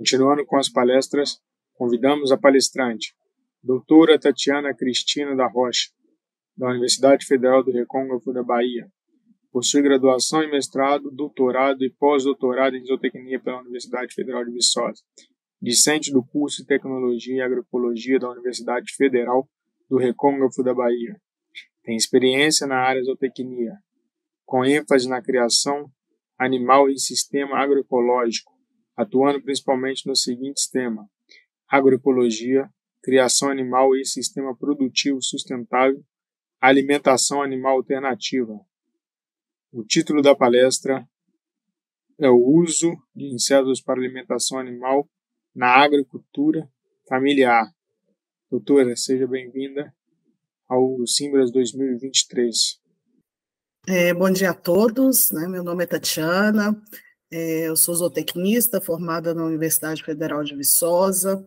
Continuando com as palestras, convidamos a palestrante, doutora Tatiana Cristina da Rocha, da Universidade Federal do Recôncavo da Bahia. Possui graduação e mestrado, doutorado e pós-doutorado em zootecnia pela Universidade Federal de Viçosa. Discente do curso de Tecnologia e Agroecologia da Universidade Federal do Recôncavo da Bahia. Tem experiência na área zootecnia, com ênfase na criação animal e sistema agroecológico, atuando principalmente nos seguintes temas: agroecologia, criação animal e sistema produtivo sustentável, alimentação animal alternativa. O título da palestra é o uso de insetos para alimentação animal na agricultura familiar. Doutora, seja bem-vinda ao Simbras 2023. Bom dia a todos, né? Meu nome é Tatiana, eu sou zootecnista formada na Universidade Federal de Viçosa,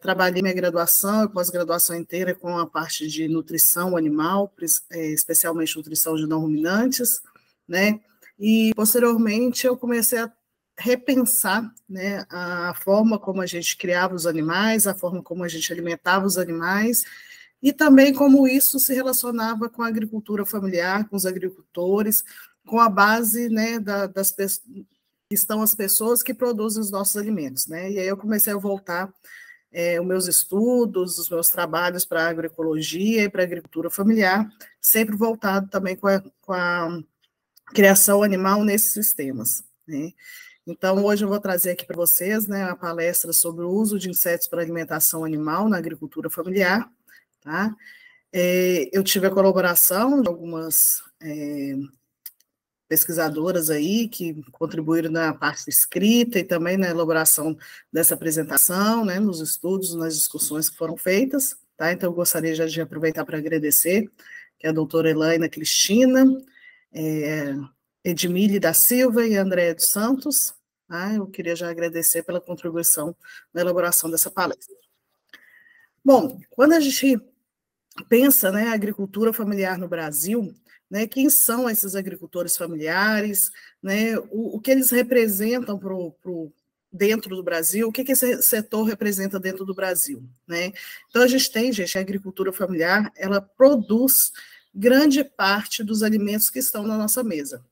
trabalhei minha graduação e pós-graduação inteira com a parte de nutrição animal, especialmente nutrição de não ruminantes, né? E posteriormente eu comecei a repensar, né, a forma como a gente criava os animais, a forma como a gente alimentava os animais, e também como isso se relacionava com a agricultura familiar, com os agricultores, com a base, né, das pessoas que estão as pessoas que produzem os nossos alimentos, né? E aí eu comecei a voltar os meus estudos, os meus trabalhos para a agroecologia e para a agricultura familiar, sempre voltado também com a criação animal nesses sistemas, né? Então, hoje eu vou trazer aqui para vocês, né, uma palestra sobre o uso de insetos para alimentação animal na agricultura familiar, tá? Eu tive a colaboração de algumas pesquisadoras aí que contribuíram na parte escrita e também na elaboração dessa apresentação, né, nos estudos, nas discussões que foram feitas, tá? Então, eu gostaria já de aproveitar para agradecer, que é a doutora Elaina Cristina, Edmile da Silva e Andréa dos Santos, tá? Eu queria já agradecer pela contribuição na elaboração dessa palestra. Bom, quando a gente pensa, né, a agricultura familiar no Brasil, né, quem são esses agricultores familiares, né, o que eles representam dentro do Brasil, o que esse setor representa dentro do Brasil, né? Então, a gente tem, gente, a agricultura familiar, ela produz grande parte dos alimentos que estão na nossa mesa.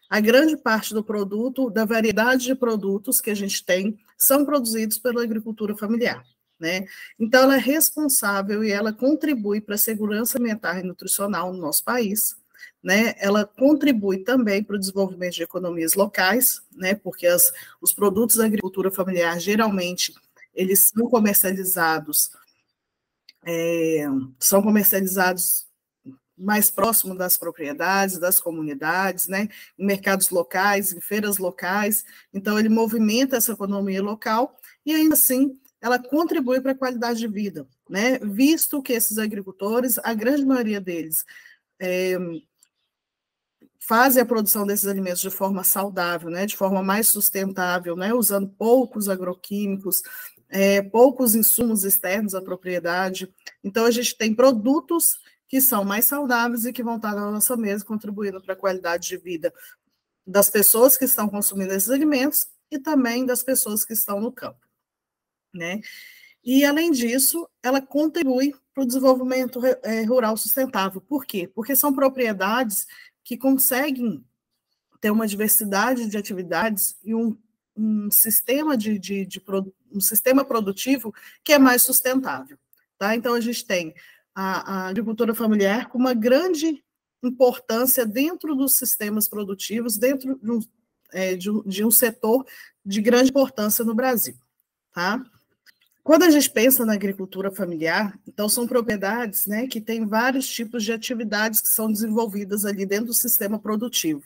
A grande parte do produto, da variedade de produtos que a gente tem, são produzidos pela agricultura familiar, né? Então, ela é responsável e ela contribui para a segurança alimentar e nutricional no nosso país, né? Ela contribui também para o desenvolvimento de economias locais, né? Porque os produtos da agricultura familiar, geralmente, eles são comercializados mais próximo das propriedades, das comunidades, né, em mercados locais, em feiras locais. Então, ele movimenta essa economia local e, ainda assim, ela contribui para a qualidade de vida, né, visto que esses agricultores, a grande maioria deles, fazem a produção desses alimentos de forma saudável, né, de forma mais sustentável, né, usando poucos agroquímicos, poucos insumos externos à propriedade. Então, a gente tem produtos que são mais saudáveis e que vão estar na nossa mesa, contribuindo para a qualidade de vida das pessoas que estão consumindo esses alimentos e também das pessoas que estão no campo, né? E, além disso, ela contribui para o desenvolvimento rural sustentável. Por quê? Porque são propriedades que conseguem ter uma diversidade de atividades e um sistema um sistema produtivo que é mais sustentável, tá? Então, a gente tem a agricultura familiar com uma grande importância dentro dos sistemas produtivos, dentro de um setor de grande importância no Brasil, tá? Quando a gente pensa na agricultura familiar, então são propriedades, né, que têm vários tipos de atividades que são desenvolvidas ali dentro do sistema produtivo,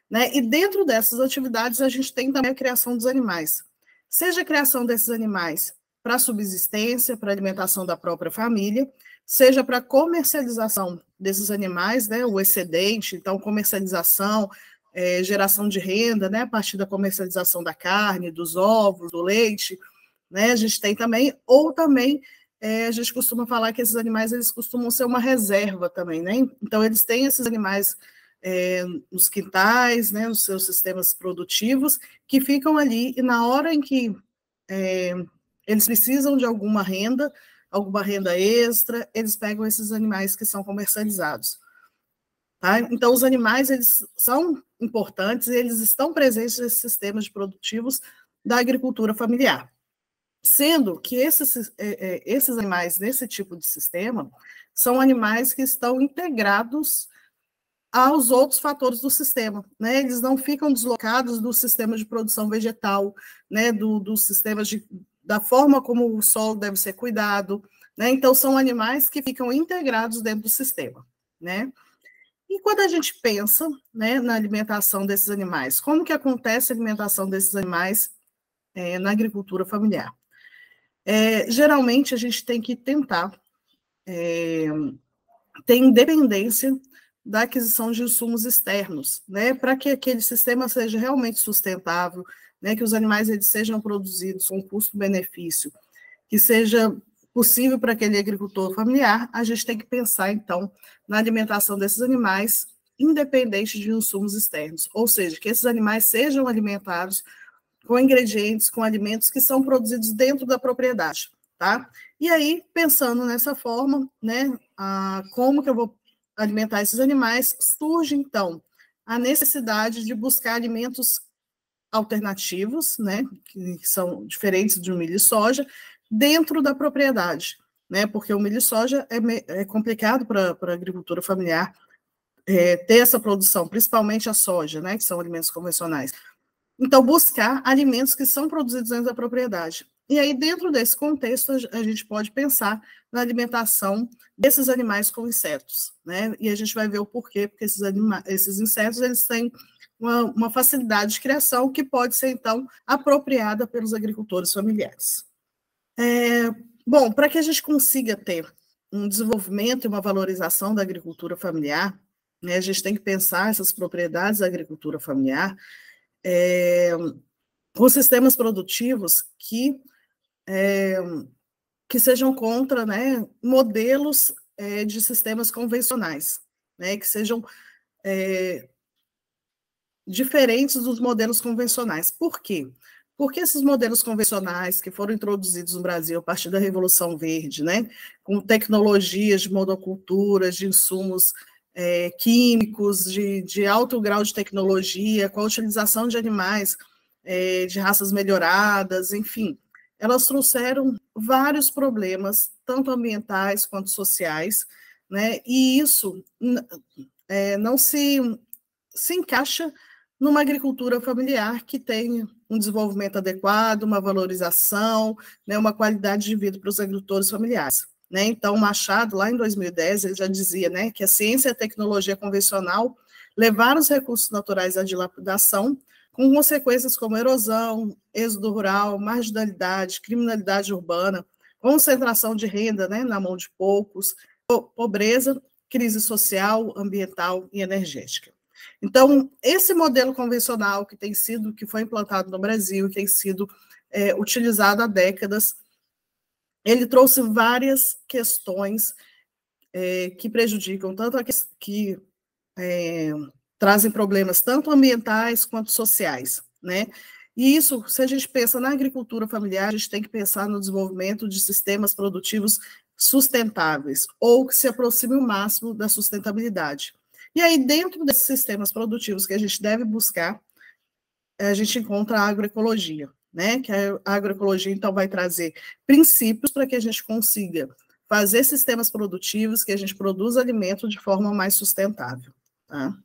né? E dentro dessas atividades a gente tem também a criação dos animais, seja a criação desses animais para subsistência, para alimentação da própria família, seja para comercialização desses animais, né, o excedente, então comercialização, geração de renda, né, a partir da comercialização da carne, dos ovos, do leite, né, a gente tem também, ou também a gente costuma falar que esses animais eles costumam ser uma reserva também, né? Então eles têm esses animais nos quintais, né, nos seus sistemas produtivos, que ficam ali, e na hora em que eles precisam de alguma renda extra, eles pegam esses animais que são comercializados. Tá? Então, os animais, eles são importantes e eles estão presentes nesses sistemas produtivos da agricultura familiar. Sendo que esses animais nesse tipo de sistema são animais que estão integrados aos outros fatores do sistema, né? Eles não ficam deslocados do sistema de produção vegetal, né? Dos sistemas da forma como o solo deve ser cuidado, né? Então, são animais que ficam integrados dentro do sistema, né? E quando a gente pensa, né, na alimentação desses animais, como que acontece a alimentação desses animais na agricultura familiar? Geralmente, a gente tem que tentar ter independência da aquisição de insumos externos, né, para que aquele sistema seja realmente sustentável, né, que os animais eles sejam produzidos com custo-benefício, que seja possível para aquele agricultor familiar, a gente tem que pensar, então, na alimentação desses animais, independente de insumos externos, ou seja, que esses animais sejam alimentados com ingredientes, com alimentos que são produzidos dentro da propriedade, tá? E aí, pensando nessa forma, né, como que eu vou alimentar esses animais, surge, então, a necessidade de buscar alimentos alternativos, né, que são diferentes de milho e soja, dentro da propriedade, né, porque o milho e soja é complicado para a agricultura familiar ter essa produção, principalmente a soja, né, que são alimentos convencionais. Então, buscar alimentos que são produzidos dentro da propriedade. E aí, dentro desse contexto, a gente pode pensar na alimentação desses animais com insetos, né? E a gente vai ver o porquê, porque esses insetos, eles têm uma facilidade de criação que pode ser, então, apropriada pelos agricultores familiares. Bom, para que a gente consiga ter um desenvolvimento e uma valorização da agricultura familiar, né, a gente tem que pensar essas propriedades da agricultura familiar com sistemas produtivos que sejam contra, né, modelos de sistemas convencionais, né, que sejam diferentes dos modelos convencionais. Por quê? Porque esses modelos convencionais que foram introduzidos no Brasil a partir da Revolução Verde, né, com tecnologias de monoculturas, de insumos químicos, de alto grau de tecnologia, com a utilização de animais de raças melhoradas, enfim, elas trouxeram vários problemas, tanto ambientais quanto sociais, né, e isso não se encaixa numa agricultura familiar que tem um desenvolvimento adequado, uma valorização, né, uma qualidade de vida para os agricultores familiares. Né? Então, Machado, lá em 2010, ele já dizia, né, que a ciência e a tecnologia convencional levaram os recursos naturais à dilapidação, com consequências como erosão, êxodo rural, marginalidade, criminalidade urbana, concentração de renda, né, na mão de poucos, pobreza, crise social, ambiental e energética. Então, esse modelo convencional que foi implantado no Brasil, que tem sido utilizado há décadas, ele trouxe várias questões que prejudicam, que trazem problemas tanto ambientais quanto sociais, né? E isso, se a gente pensa na agricultura familiar, a gente tem que pensar no desenvolvimento de sistemas produtivos sustentáveis, ou que se aproxime o máximo da sustentabilidade. E aí, dentro desses sistemas produtivos que a gente deve buscar, a gente encontra a agroecologia, né? Que a agroecologia, então, vai trazer princípios para que a gente consiga fazer sistemas produtivos, que a gente produza alimento de forma mais sustentável, tá?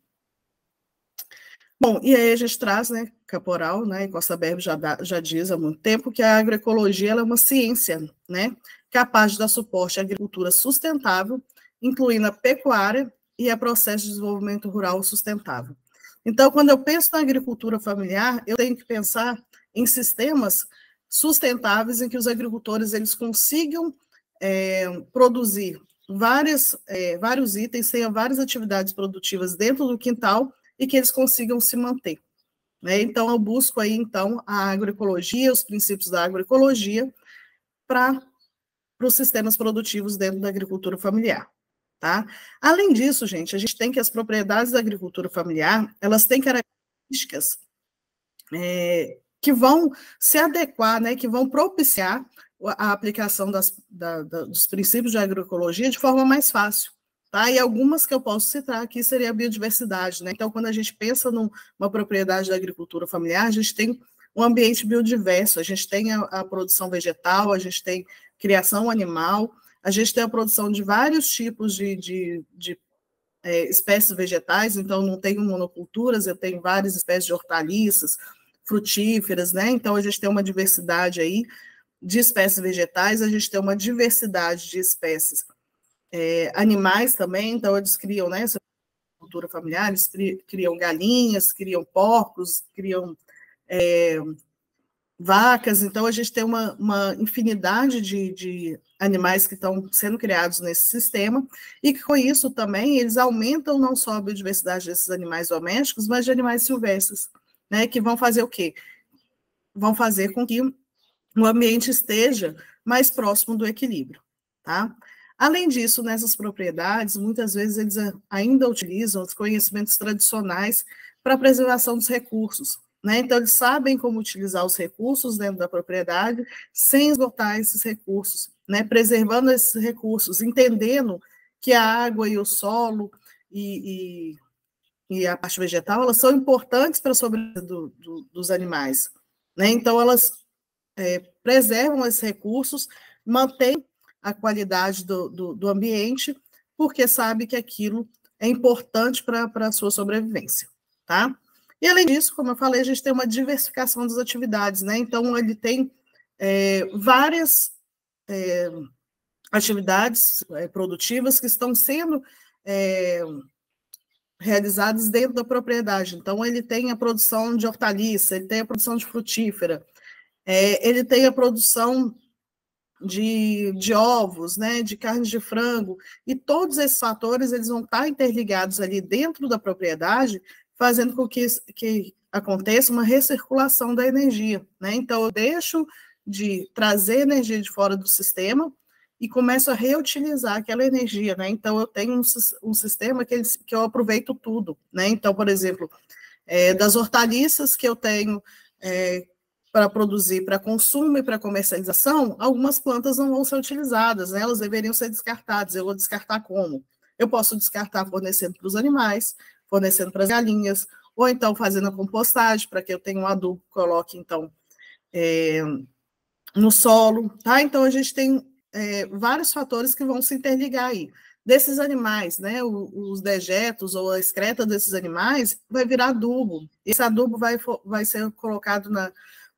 Bom, e aí a gente traz, né, Caporal, né, e Costa Berbe já diz há muito tempo que a agroecologia ela é uma ciência, né, capaz de dar suporte à agricultura sustentável, incluindo a pecuária e a processo de desenvolvimento rural sustentável. Então, quando eu penso na agricultura familiar, eu tenho que pensar em sistemas sustentáveis em que os agricultores eles consigam produzir vários itens, tenham várias atividades produtivas dentro do quintal e que eles consigam se manter. Né? Então, eu busco aí, então, a agroecologia, os princípios da agroecologia para os sistemas produtivos dentro da agricultura familiar. Tá? Além disso, gente, a gente tem que as propriedades da agricultura familiar, elas têm características que vão se adequar, né, que vão propiciar a aplicação dos princípios de agroecologia de forma mais fácil. Tá? E algumas que eu posso citar aqui seria a biodiversidade. Né? Então, quando a gente pensa numa propriedade da agricultura familiar, a gente tem um ambiente biodiverso, a gente tem a produção vegetal, a gente tem criação animal, a gente tem a produção de vários tipos de espécies vegetais, então não tenho monoculturas, eu tenho várias espécies de hortaliças, frutíferas, né? Então a gente tem uma diversidade aí de espécies vegetais, a gente tem uma diversidade de espécies animais também, então eles criam, né, essa cultura familiar, eles criam galinhas, criam porcos, criam vacas, então a gente tem uma infinidade de animais que estão sendo criados nesse sistema, e que com isso também eles aumentam não só a biodiversidade desses animais domésticos, mas de animais silvestres, né, que vão fazer o quê? Vão fazer com que o ambiente esteja mais próximo do equilíbrio, tá? Além disso, nessas propriedades, muitas vezes eles ainda utilizam os conhecimentos tradicionais para a preservação dos recursos, né? Então, eles sabem como utilizar os recursos dentro da propriedade sem esgotar esses recursos, né? Preservando esses recursos, entendendo que a água e o solo e a parte vegetal, elas são importantes para a sobrevivência dos animais, né? Então, elas preservam esses recursos, mantêm a qualidade do ambiente, porque sabe que aquilo é importante para a sua sobrevivência, tá? E, além disso, como eu falei, a gente tem uma diversificação das atividades, né? Então, ele tem várias atividades produtivas que estão sendo realizadas dentro da propriedade. Então, ele tem a produção de hortaliça, ele tem a produção de frutífera, ele tem a produção de ovos, né, de carne de frango, e todos esses fatores eles vão estar interligados ali dentro da propriedade, fazendo com que aconteça uma recirculação da energia, né? Então, eu deixo de trazer energia de fora do sistema e começo a reutilizar aquela energia, né? Então, eu tenho um sistema que eu aproveito tudo, né? Então, por exemplo, das hortaliças que eu tenho para produzir para consumo e para comercialização, algumas plantas não vão ser utilizadas, né? Elas deveriam ser descartadas. Eu vou descartar como? Eu posso descartar fornecendo para os animais, fornecendo para as galinhas, ou então fazendo a compostagem, para que eu tenha um adubo que coloque, então, no solo, tá? Então, a gente tem vários fatores que vão se interligar aí. Desses animais, né, os dejetos ou a excreta desses animais vai virar adubo. Esse adubo vai ser colocado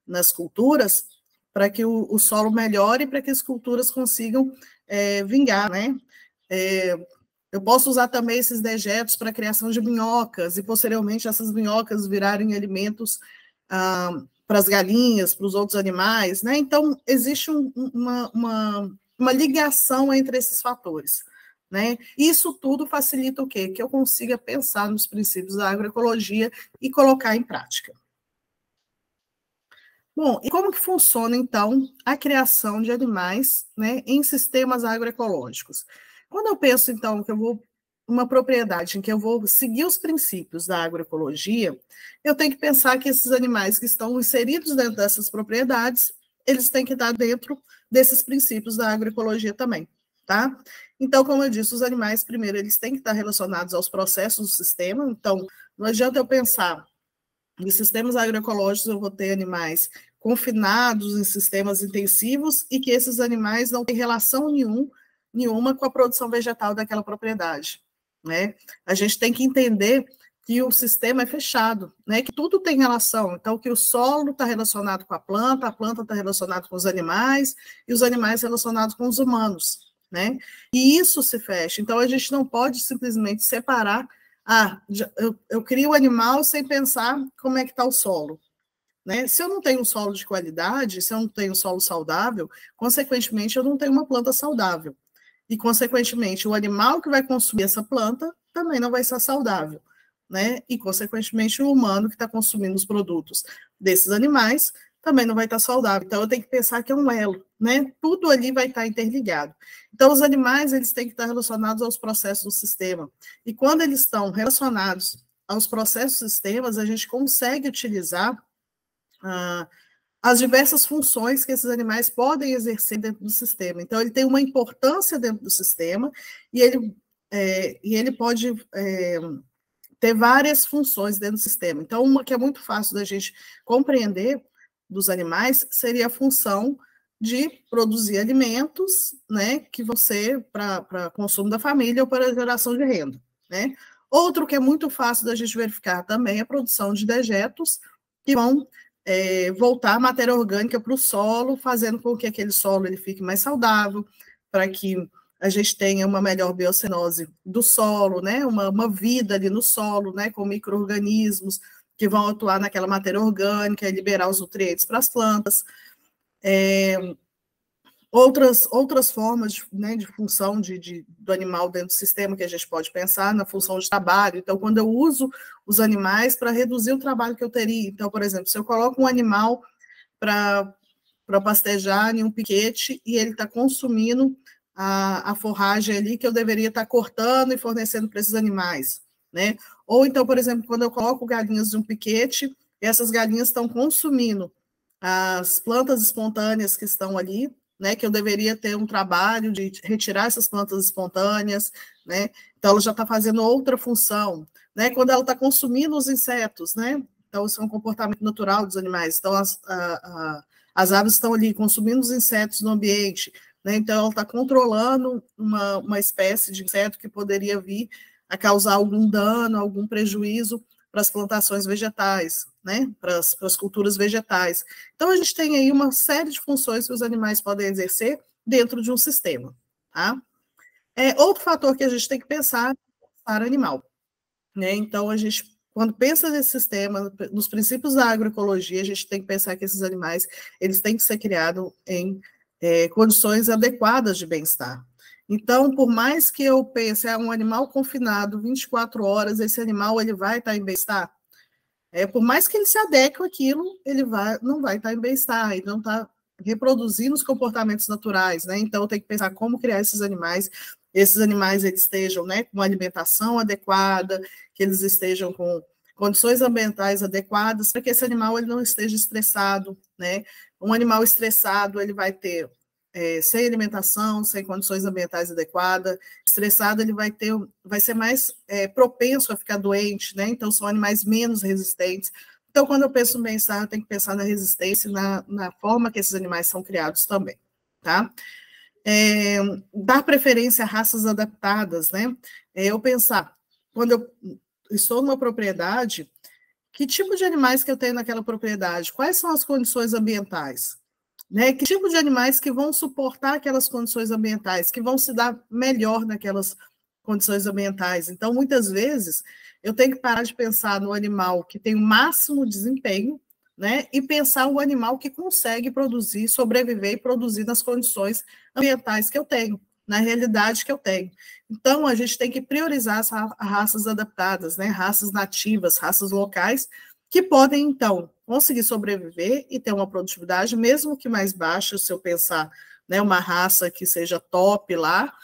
nas culturas para que o solo melhore, para que as culturas consigam vingar, né? Eu posso usar também esses dejetos para a criação de minhocas, e posteriormente essas minhocas virarem alimentos para as galinhas, para os outros animais, né? Então, existe uma ligação entre esses fatores, né? Isso tudo facilita o quê? Que eu consiga pensar nos princípios da agroecologia e colocar em prática. Bom, e como que funciona, então, a criação de animais, né, em sistemas agroecológicos? Quando eu penso, então, que eu vou uma propriedade em que eu vou seguir os princípios da agroecologia, eu tenho que pensar que esses animais que estão inseridos dentro dessas propriedades, eles têm que estar dentro desses princípios da agroecologia também, tá? Então, como eu disse, os animais, primeiro, eles têm que estar relacionados aos processos do sistema. Então, não adianta eu pensar em sistemas agroecológicos, eu vou ter animais confinados em sistemas intensivos e que esses animais não têm relação nenhuma com a produção vegetal daquela propriedade, né? A gente tem que entender que o sistema é fechado, né? Que tudo tem relação. Então, que o solo está relacionado com a planta está relacionada com os animais, e os animais relacionados com os humanos, né? E isso se fecha. Então, a gente não pode simplesmente separar. Eu crio o animal sem pensar como é que está o solo, né? Se eu não tenho um solo de qualidade, se eu não tenho um solo saudável, consequentemente, eu não tenho uma planta saudável. E, consequentemente, o animal que vai consumir essa planta também não vai ser saudável, né? E, consequentemente, o humano que está consumindo os produtos desses animais também não vai estar saudável. Então, eu tenho que pensar que é um elo, né? Tudo ali vai estar interligado. Então, os animais, eles têm que estar relacionados aos processos do sistema. E quando eles estão relacionados aos processos dos sistemas, a gente consegue utilizar as diversas funções que esses animais podem exercer dentro do sistema. Então, ele tem uma importância dentro do sistema e ele pode ter várias funções dentro do sistema. Então, uma que é muito fácil da gente compreender dos animais seria a função de produzir alimentos, né, que vão ser para consumo da família ou para geração de renda, né? Outro que é muito fácil da gente verificar também é a produção de dejetos que vão voltar a matéria orgânica para o solo, fazendo com que aquele solo ele fique mais saudável, para que a gente tenha uma melhor biocenose do solo, né? Uma vida ali no solo, né? Com micro-organismos que vão atuar naquela matéria orgânica e liberar os nutrientes para as plantas. Outras formas de função do animal dentro do sistema que a gente pode pensar na função de trabalho. Então, quando eu uso os animais para reduzir o trabalho que eu teria. Então, por exemplo, se eu coloco um animal para pastejar em um piquete e ele está consumindo a forragem ali que eu deveria estar cortando e fornecendo para esses animais, né? Ou então, por exemplo, quando eu coloco galinhas de um piquete, essas galinhas estão consumindo as plantas espontâneas que estão ali, né? Que eu deveria ter um trabalho de retirar essas plantas espontâneas, né? Então, ela já está fazendo outra função, né? Quando ela está consumindo os insetos, né? Então, isso é um comportamento natural dos animais. Então, as aves estão ali consumindo os insetos no ambiente, né? Então, ela está controlando uma espécie de inseto que poderia vir a causar algum dano, algum prejuízo para as plantações vegetais, né? Para as culturas vegetais. Então, a gente tem aí uma série de funções que os animais podem exercer dentro de um sistema. Tá? Outro fator que a gente tem que pensar para o animal. Né? Então, a gente, quando pensa nesse sistema, nos princípios da agroecologia, a gente tem que pensar que esses animais eles têm que ser criados em condições adequadas de bem-estar. Então, por mais que eu pense, um animal confinado 24 horas, esse animal ele vai estar em bem-estar? Por mais que ele se adeque àquilo, ele não vai estar em bem-estar, ele não está reproduzindo os comportamentos naturais, né? Então, eu tenho que pensar como criar esses animais eles estejam, né, com uma alimentação adequada, que eles estejam com condições ambientais adequadas, para que esse animal ele não esteja estressado, né? Um animal estressado, ele vai ter sem alimentação, sem condições ambientais adequadas, estressado, ele vai ser mais propenso a ficar doente, né? Então, são animais menos resistentes. Então, quando eu penso no bem-estar, eu tenho que pensar na resistência e na forma que esses animais são criados também, tá? Dar preferência a raças adaptadas, né? Eu pensar, quando eu estou numa propriedade, que tipo de animais que eu tenho naquela propriedade? Quais são as condições ambientais? Né? Que tipo de animais que vão suportar aquelas condições ambientais, que vão se dar melhor naquelas condições ambientais. Então, muitas vezes, eu tenho que parar de pensar no animal que tem o máximo desempenho, né? E pensar o animal que consegue produzir, sobreviver e produzir nas condições ambientais que eu tenho, na realidade que eu tenho. Então, a gente tem que priorizar as raças adaptadas, né? Raças nativas, raças locais, que podem, então, conseguir sobreviver e ter uma produtividade, mesmo que mais baixa, se eu pensar, né, uma raça que seja top lá,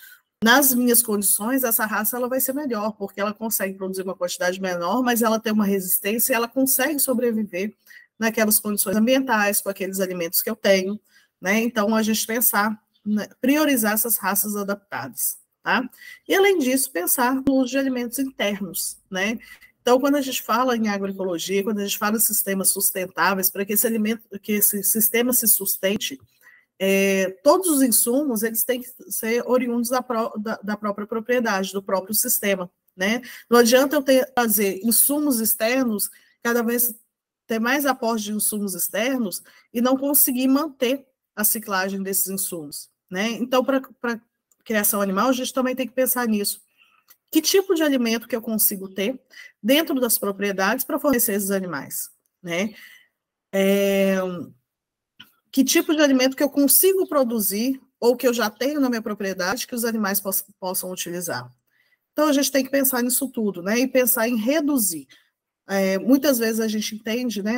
nas minhas condições, essa raça ela vai ser melhor, porque ela consegue produzir uma quantidade menor, mas ela tem uma resistência e ela consegue sobreviver naquelas condições ambientais, com aqueles alimentos que eu tenho, né? Então, a gente pensar, né, priorizar essas raças adaptadas, tá? E, além disso, pensar no uso de alimentos internos, né? Então, quando a gente fala em agroecologia, quando a gente fala em sistemas sustentáveis, para que esse sistema se sustente, todos os insumos eles têm que ser oriundos da própria propriedade, do próprio sistema, né? Não adianta eu fazer insumos externos, cada vez ter mais aporte de insumos externos e não conseguir manter a ciclagem desses insumos, né? Então, para criação animal, a gente também tem que pensar nisso. Que tipo de alimento que eu consigo ter dentro das propriedades para fornecer esses animais, né? Que tipo de alimento que eu consigo produzir ou que eu já tenho na minha propriedade que os animais possam utilizar. Então, a gente tem que pensar nisso tudo, né? E pensar em reduzir. Muitas vezes a gente entende, né,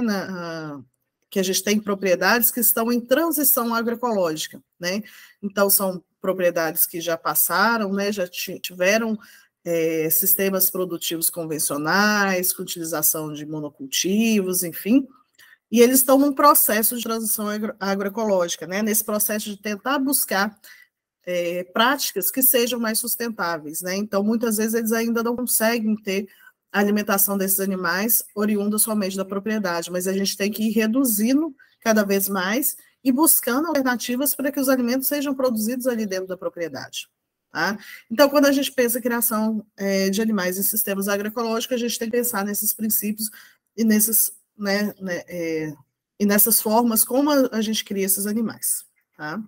que a gente tem propriedades que estão em transição agroecológica, né? Então, são propriedades que já passaram, né, já tiveram sistemas produtivos convencionais, com utilização de monocultivos, enfim, E eles estão num processo de transição agroecológica, né? Nesse processo de tentar buscar práticas que sejam mais sustentáveis, né? Então, muitas vezes, eles ainda não conseguem ter a alimentação desses animais oriunda somente da propriedade, mas a gente tem que ir reduzindo cada vez mais e buscando alternativas para que os alimentos sejam produzidos ali dentro da propriedade. Tá? Então, quando a gente pensa em criação de animais em sistemas agroecológicos, a gente tem que pensar nesses princípios e e nessas formas como a gente cria esses animais. Tá?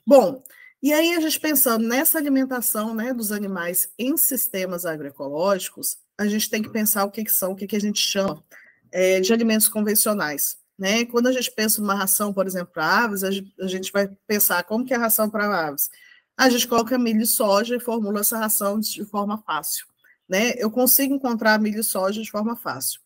Bom, e aí a gente pensando nessa alimentação, né, dos animais em sistemas agroecológicos, a gente tem que pensar o que a gente chama de alimentos convencionais. Né? Quando a gente pensa numa ração, por exemplo, para aves, a gente vai pensar como que é a ração para aves. A gente coloca milho e soja e formula essa ração de forma fácil. Né? Eu consigo encontrar milho e soja de forma fácil.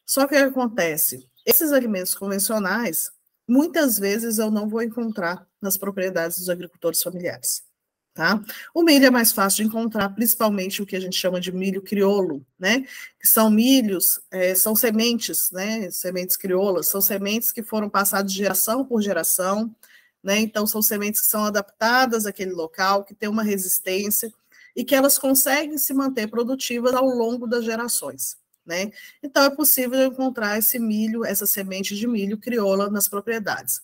Só que o que acontece? Esses alimentos convencionais, muitas vezes eu não vou encontrar nas propriedades dos agricultores familiares. Tá? O milho é mais fácil de encontrar, principalmente o que a gente chama de milho crioulo, né? Que são milhos, são sementes, né? Sementes crioulas, são sementes que foram passadas de geração por geração, né? Então, são sementes que são adaptadas àquele local, que têm uma resistência e que elas conseguem se manter produtivas ao longo das gerações. Né? Então, é possível encontrar esse milho, essa semente de milho crioula nas propriedades.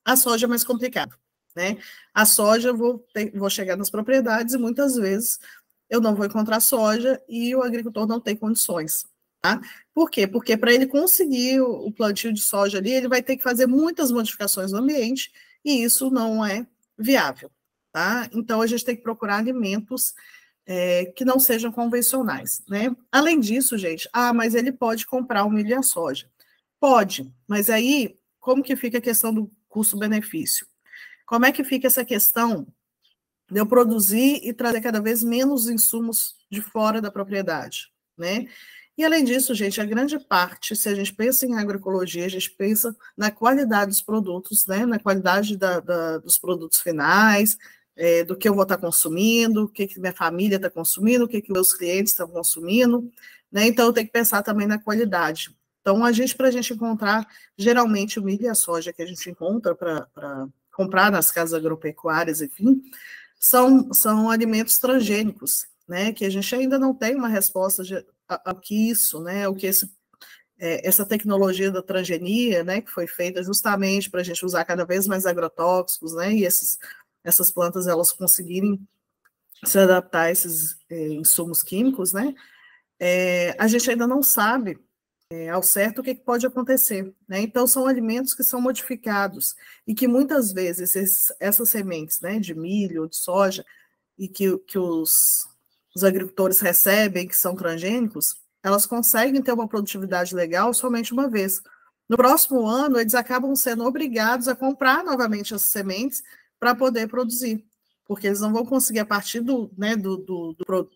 A soja é mais complicado. Né? A soja, vou chegar nas propriedades e muitas vezes eu não vou encontrar soja e o agricultor não tem condições. Tá? Por quê? Porque para ele conseguir o plantio de soja ali, ele vai ter que fazer muitas modificações no ambiente e isso não é viável. Tá? Então, a gente tem que procurar alimentos que não sejam convencionais. Né? Além disso, gente, mas ele pode comprar o milho e a soja. Pode, mas aí, como que fica a questão do custo-benefício? Como é que fica essa questão de eu produzir e trazer cada vez menos insumos de fora da propriedade, né? E, além disso, gente, a grande parte, se a gente pensa em agroecologia, a gente pensa na qualidade dos produtos, né? Na qualidade dos produtos finais, do que eu vou estar consumindo, o que minha família está consumindo, o que meus clientes estão consumindo, né? Então, eu tenho que pensar também na qualidade. Então, para a gente encontrar, geralmente, o milho e a soja que a gente encontra para comprar nas casas agropecuárias, enfim, são alimentos transgênicos, né, que a gente ainda não tem uma resposta ao que isso, né, o que essa tecnologia da transgenia, né, que foi feita justamente para a gente usar cada vez mais agrotóxicos, né, e essas plantas elas conseguirem se adaptar a esses insumos químicos, né, a gente ainda não sabe ao certo o que pode acontecer. Né? Então, são alimentos que são modificados e que muitas vezes essas sementes, né, de milho ou de soja e que os agricultores recebem, que são transgênicos, elas conseguem ter uma produtividade legal somente uma vez. No próximo ano, eles acabam sendo obrigados a comprar novamente as sementes para poder produzir, porque eles não vão conseguir a partir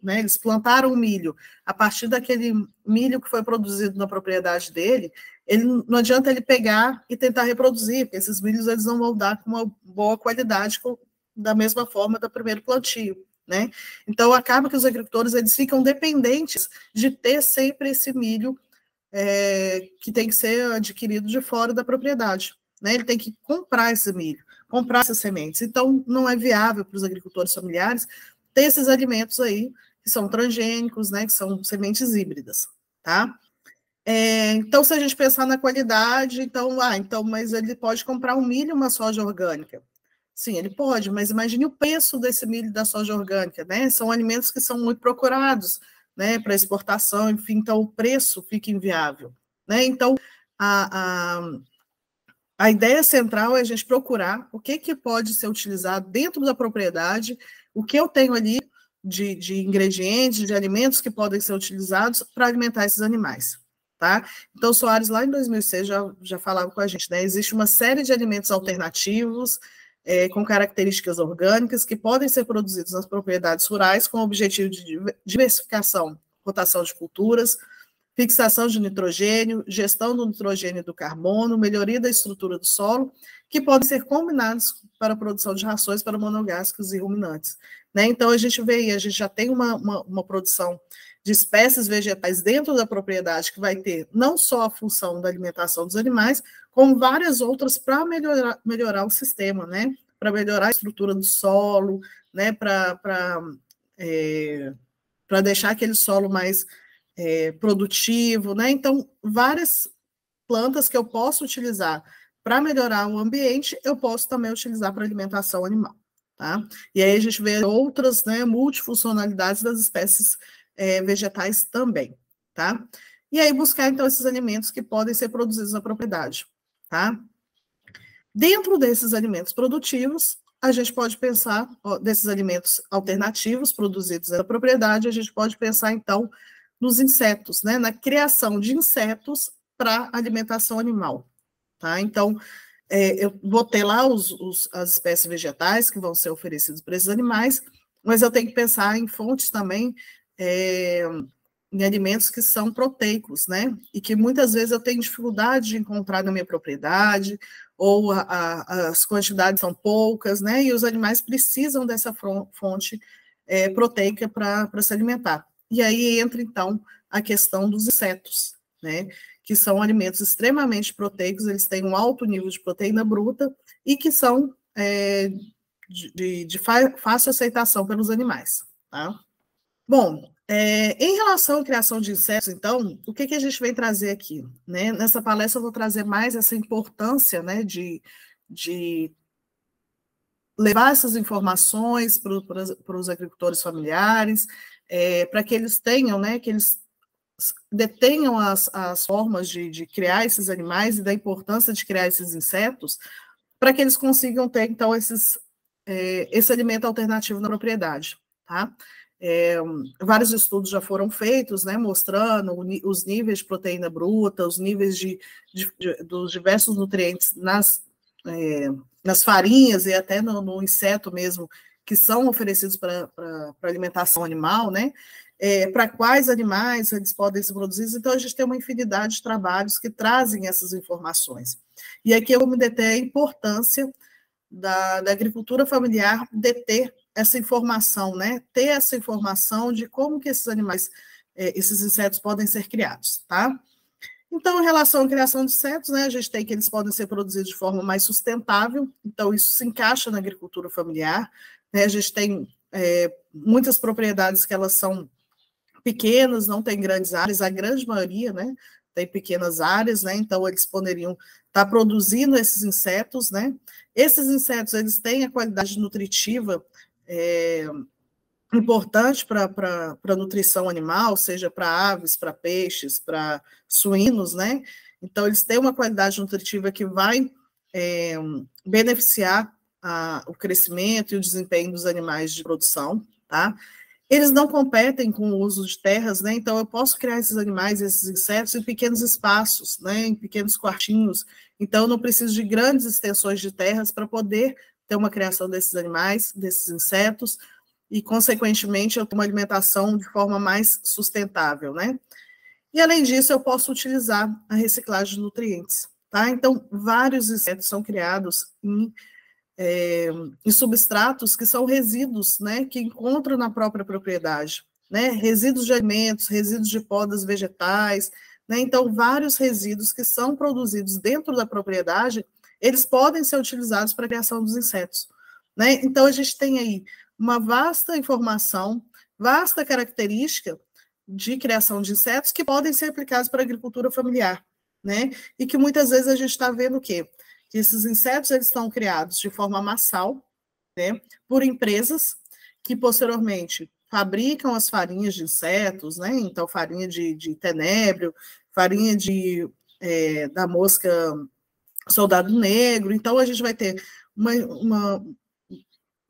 eles plantaram o milho, a partir daquele milho que foi produzido na propriedade dele, não adianta ele pegar e tentar reproduzir, porque esses milhos eles não vão dar com uma boa qualidade da mesma forma do primeiro plantio. Né? Então, acaba que os agricultores eles ficam dependentes de ter sempre esse milho que tem que ser adquirido de fora da propriedade. Né? Ele tem que comprar esse milho, comprar essas sementes. Então, não é viável para os agricultores familiares ter esses alimentos aí, que são transgênicos, né, que são sementes híbridas. Tá? Então, se a gente pensar na qualidade, mas ele pode comprar um milho e uma soja orgânica. Sim, ele pode, mas imagine o preço desse milho da soja orgânica, né? São alimentos que são muito procurados, né, para exportação, enfim, então o preço fica inviável, né? Então, a ideia central é a gente procurar o que pode ser utilizado dentro da propriedade, o que eu tenho ali de ingredientes, de alimentos que podem ser utilizados para alimentar esses animais. Tá? Então, o Soares, lá em 2006, já falava com a gente, né? Existe uma série de alimentos alternativos com características orgânicas que podem ser produzidos nas propriedades rurais com o objetivo de diversificação, rotação de culturas, fixação de nitrogênio, gestão do nitrogênio e do carbono, melhoria da estrutura do solo, que podem ser combinados para a produção de rações para monogástricos e ruminantes. Né? Então, a gente vê aí, a gente já tem uma produção de espécies vegetais dentro da propriedade, que vai ter não só a função da alimentação dos animais, como várias outras para melhorar o sistema, né? Para melhorar a estrutura do solo, né? Para deixar aquele solo mais produtivo, né? Então, várias plantas que eu posso utilizar para melhorar o ambiente, eu posso também utilizar para alimentação animal, tá? E aí a gente vê outras, né, multifuncionalidades das espécies vegetais também, tá? E aí buscar, então, esses alimentos que podem ser produzidos na propriedade, tá? Dentro desses alimentos produtivos, a gente pode pensar, desses alimentos alternativos produzidos na propriedade, a gente pode pensar, então, nos insetos, né? Na criação de insetos para alimentação animal, tá? Então, eu vou ter lá as espécies vegetais que vão ser oferecidas para esses animais, mas eu tenho que pensar em fontes também, em alimentos que são proteicos, né? E que muitas vezes eu tenho dificuldade de encontrar na minha propriedade, ou as quantidades são poucas, né? E os animais precisam dessa fonte proteica para se alimentar. E aí entra, então, a questão dos insetos, né? Que são alimentos extremamente proteicos, eles têm um alto nível de proteína bruta e que são de fácil aceitação pelos animais, tá? Bom, em relação à criação de insetos, então, o que a gente vem trazer aqui? Né? Nessa palestra eu vou trazer mais essa importância, né, de levar essas informações para os agricultores familiares, para que eles tenham, né, que eles detenham as formas de criar esses animais e da importância de criar esses insetos, para que eles consigam ter, então, esse alimento alternativo na propriedade, tá? Vários estudos já foram feitos, né, mostrando os níveis de proteína bruta, os níveis dos diversos nutrientes nas farinhas e até no inseto mesmo, que são oferecidos para alimentação animal, né? Para quais animais eles podem ser produzidos. Então, a gente tem uma infinidade de trabalhos que trazem essas informações. E aqui eu vou me deter a importância da agricultura familiar de ter essa informação, né? Ter essa informação de como que esses animais, esses insetos podem ser criados, tá? Então, em relação à criação de insetos, né, a gente tem que eles podem ser produzidos de forma mais sustentável, então isso se encaixa na agricultura familiar, né? A gente tem muitas propriedades que elas são pequenas, não tem grandes áreas, a grande maioria, né, tem pequenas áreas, né, então eles poderiam estar produzindo esses insetos, né, esses insetos, eles têm a qualidade nutritiva importante para a nutrição animal, seja para aves, para peixes, para suínos, né, então eles têm uma qualidade nutritiva que vai beneficiar o crescimento e o desempenho dos animais de produção, tá? Eles não competem com o uso de terras, né? Então eu posso criar esses animais, esses insetos em pequenos espaços, né? Em pequenos quartinhos. Então eu não preciso de grandes extensões de terras para poder ter uma criação desses animais, desses insetos, e consequentemente eu tenho uma alimentação de forma mais sustentável, né? E além disso eu posso utilizar a reciclagem de nutrientes, tá? Então vários insetos são criados em substratos que são resíduos, né, que encontram na própria propriedade, né, resíduos de alimentos, resíduos de podas vegetais, né, então vários resíduos que são produzidos dentro da propriedade, eles podem ser utilizados para a criação dos insetos, né, então a gente tem aí uma vasta informação, vasta característica de criação de insetos que podem ser aplicados para a agricultura familiar, né, e que muitas vezes a gente está vendo o quê? Que esses insetos eles estão criados de forma massal, né, por empresas que posteriormente fabricam as farinhas de insetos, né, então farinha de tenébrio, farinha da mosca soldado negro, então a gente vai ter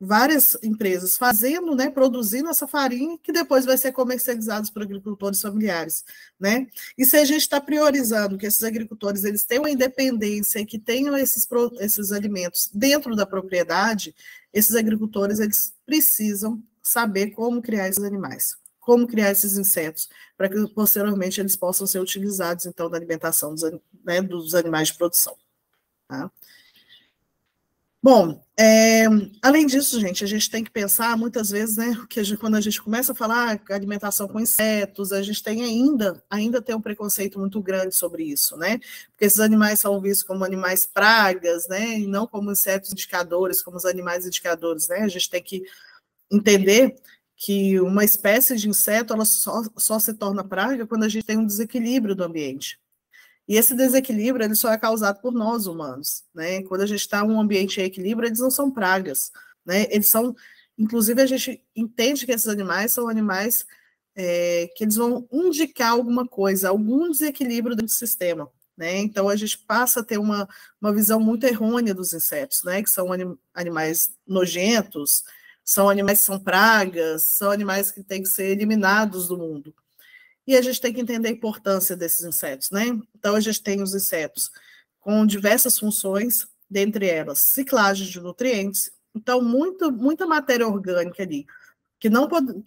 várias empresas fazendo, né, produzindo essa farinha que depois vai ser comercializada por agricultores familiares, né? E se a gente está priorizando que esses agricultores eles tenham a independência e que tenham esses alimentos dentro da propriedade, esses agricultores eles precisam saber como criar esses animais, como criar esses insetos, para que posteriormente eles possam ser utilizados então na alimentação dos animais de produção, tá? Bom, além disso, gente, a gente tem que pensar muitas vezes, né, que quando a gente começa a falar alimentação com insetos, a gente tem ainda tem um preconceito muito grande sobre isso, né? Porque esses animais são vistos como animais pragas, né, e não como insetos indicadores, como os animais indicadores, né? A gente tem que entender que uma espécie de inseto ela só se torna praga quando a gente tem um desequilíbrio do ambiente. E esse desequilíbrio ele só é causado por nós humanos, né? Quando a gente está em um ambiente em equilíbrio, eles não são pragas, né? Eles são, inclusive a gente entende que esses animais são animais que eles vão indicar alguma coisa, algum desequilíbrio do sistema, né? Então a gente passa a ter uma visão muito errônea dos insetos, né? Que são animais nojentos, são animais que são pragas, são animais que têm que ser eliminados do mundo. E a gente tem que entender a importância desses insetos, né? Então, a gente tem os insetos com diversas funções, dentre elas, ciclagem de nutrientes. Então, muita matéria orgânica ali, que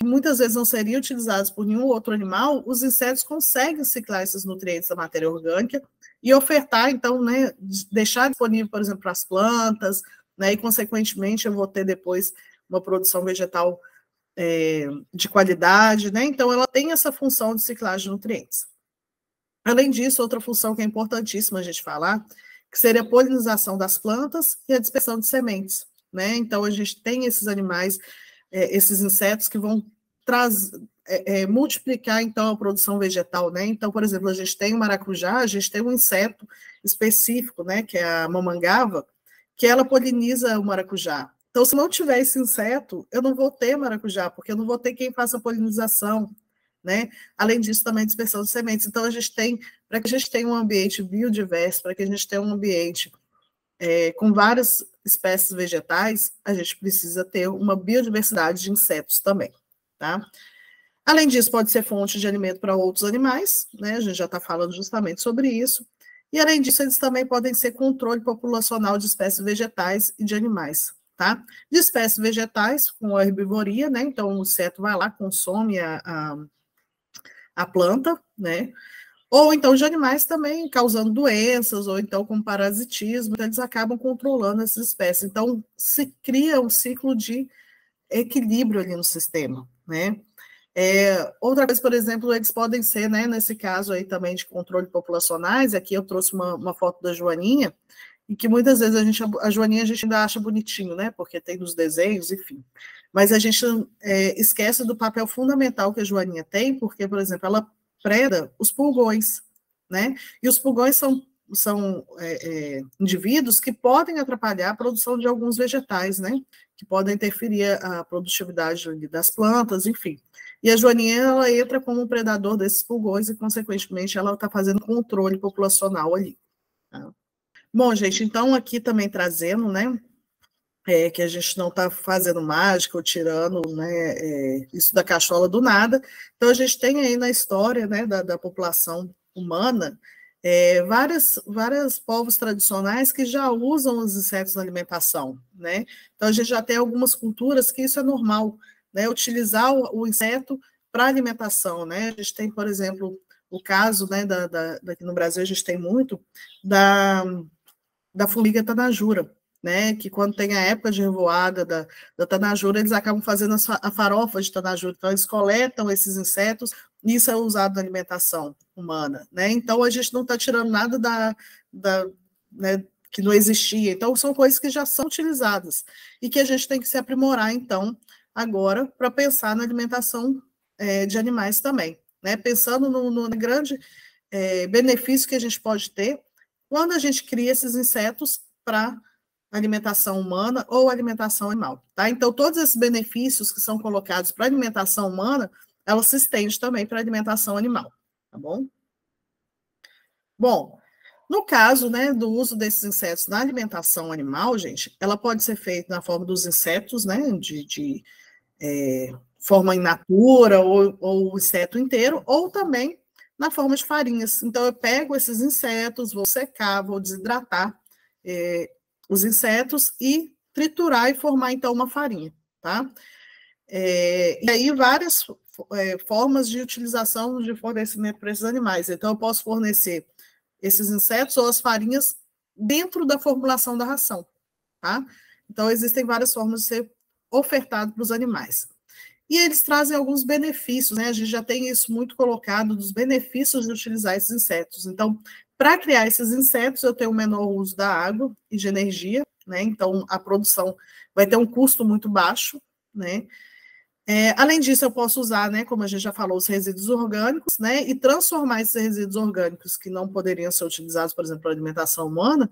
muitas vezes não seria utilizada por nenhum outro animal, os insetos conseguem ciclar esses nutrientes da matéria orgânica e ofertar, então, né, deixar disponível, por exemplo, para as plantas, né, e, consequentemente, eu vou ter depois uma produção vegetal de qualidade, né? Então, ela tem essa função de ciclagem de nutrientes. Além disso, outra função que é importantíssima a gente falar, que seria a polinização das plantas e a dispersão de sementes, né? Então, a gente tem esses animais, esses insetos que vão multiplicar, então, a produção vegetal, né? Então, por exemplo, a gente tem o maracujá, a gente tem um inseto específico, né, que é a mamangava, que ela poliniza o maracujá. Então, se não tiver esse inseto, eu não vou ter maracujá, porque eu não vou ter quem faça a polinização, né? Além disso, também dispersão de sementes. Então, para que a gente tenha um ambiente biodiverso, para que a gente tenha um ambiente com várias espécies vegetais, a gente precisa ter uma biodiversidade de insetos também, tá? Além disso, pode ser fonte de alimento para outros animais, né? A gente já está falando justamente sobre isso. E, além disso, eles também podem ser controle populacional de espécies vegetais e de animais, tá? De espécies vegetais, com a herbivoria, né? Então, o inseto vai lá, consome a planta, né? Ou então de animais também causando doenças, ou então com parasitismo, então eles acabam controlando essas espécies. Então, se cria um ciclo de equilíbrio ali no sistema, né? Outra coisa, por exemplo, eles podem ser, né, nesse caso aí também de controle populacionais, aqui eu trouxe uma foto da joaninha, e que muitas vezes a joaninha a gente ainda acha bonitinho, né, porque tem nos desenhos, enfim, mas a gente esquece do papel fundamental que a joaninha tem, porque, por exemplo, ela preda os pulgões, né, e os pulgões são indivíduos que podem atrapalhar a produção de alguns vegetais, né, que podem interferir a produtividade das plantas, enfim. E a joaninha, ela entra como um predador desses pulgões e, consequentemente, ela está fazendo controle populacional ali. Tá? Bom, gente, então aqui também trazendo, né, que a gente não está fazendo mágica ou tirando, né, isso da cachola do nada. Então, a gente tem aí na história, né, da população humana, vários povos tradicionais que já usam os insetos na alimentação, né? Então, a gente já tem algumas culturas que isso é normal, né? Utilizar o inseto para alimentação, né? A gente tem, por exemplo, o caso, né, daqui no Brasil, a gente tem muito da formiga tanajura, né, que quando tem a época de revoada da tanajura, eles acabam fazendo a farofa de tanajura, então eles coletam esses insetos, e isso é usado na alimentação humana, né, então a gente não está tirando nada né, que não existia, então são coisas que já são utilizadas, e que a gente tem que se aprimorar, então, agora, para pensar na alimentação de animais também, né, pensando no grande benefício que a gente pode ter quando a gente cria esses insetos para alimentação humana ou alimentação animal, tá? Então, todos esses benefícios que são colocados para alimentação humana, ela se estende também para alimentação animal, tá bom? Bom, no caso, né, do uso desses insetos na alimentação animal, gente, ela pode ser feita na forma dos insetos, né, de forma in natura ou o inseto inteiro, ou também na forma de farinhas. Então, eu pego esses insetos, vou secar, vou desidratar os insetos e triturar e formar, então, uma farinha, tá? E aí, várias formas de utilização de fornecimento para esses animais. Então, eu posso fornecer esses insetos ou as farinhas dentro da formulação da ração, tá? Então, existem várias formas de ser ofertado para os animais. E eles trazem alguns benefícios, né? A gente já tem isso muito colocado, dos benefícios de utilizar esses insetos. Então, para criar esses insetos, eu tenho um menor uso da água e de energia, né? Então, a produção vai ter um custo muito baixo, né? Além disso, eu posso usar, né, como a gente já falou, os resíduos orgânicos, né, e transformar esses resíduos orgânicos que não poderiam ser utilizados, por exemplo, para alimentação humana